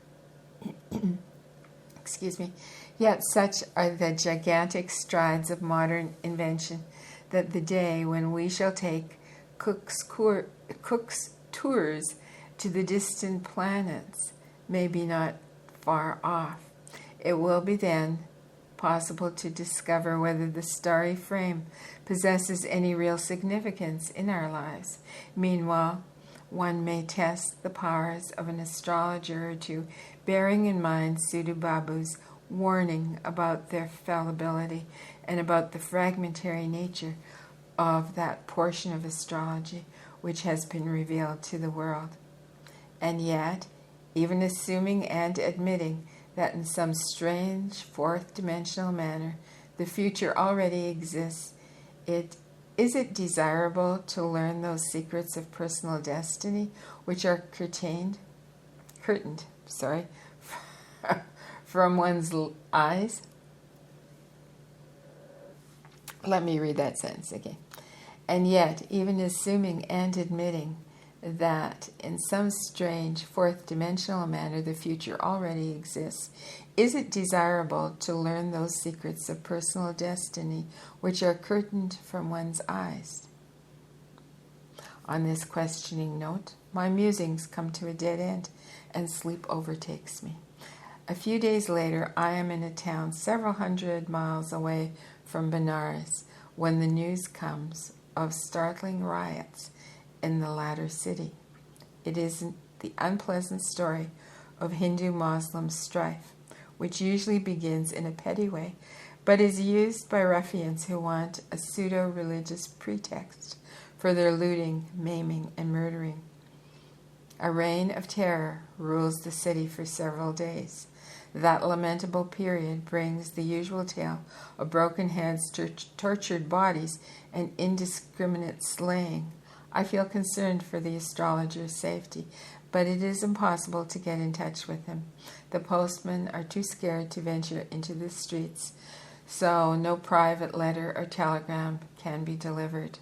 Excuse me. Yet such are the gigantic strides of modern invention that the day when we shall take Cook's tours to the distant planets may be not far off. It will be then possible to discover whether the starry frame possesses any real significance in our lives. Meanwhile, one may test the powers of an astrologer or two, bearing in mind Sidhu Babu's warning about their fallibility and about the fragmentary nature of that portion of astrology which has been revealed to the world. And yet, even assuming and admitting that in some strange fourth-dimensional manner the future already exists, is it desirable to learn those secrets of personal destiny which are curtained from one's eyes? Let me read that sentence again. And yet, even assuming and admitting that in some strange fourth-dimensional manner the future already exists, is it desirable to learn those secrets of personal destiny which are curtained from one's eyes? On this questioning note, my musings come to a dead end, and sleep overtakes me. A few days later, I am in a town several hundred miles away from Benares when the news comes of startling riots in the latter city. It is the unpleasant story of Hindu-Muslim strife, which usually begins in a petty way, but is used by ruffians who want a pseudo-religious pretext for their looting, maiming, and murdering. A reign of terror rules the city for several days. That lamentable period brings the usual tale of broken heads, tortured bodies, and indiscriminate slaying. I feel concerned for the astrologer's safety, but it is impossible to get in touch with him. The postmen are too scared to venture into the streets, so no private letter or telegram can be delivered.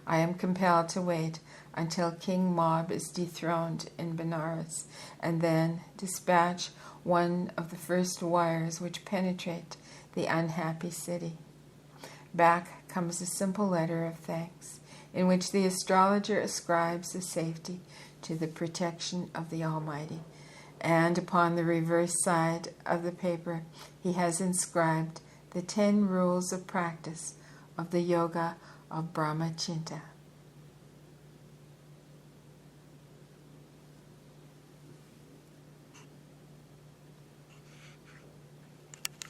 I am compelled to wait until King Mob is dethroned in Benares, and then dispatch one of the first wires which penetrate the unhappy city. Back comes a simple letter of thanks, in which the astrologer ascribes the safety to the protection of the Almighty, and upon the reverse side of the paper he has inscribed the 10 rules of practice of the yoga of Brahmachinta.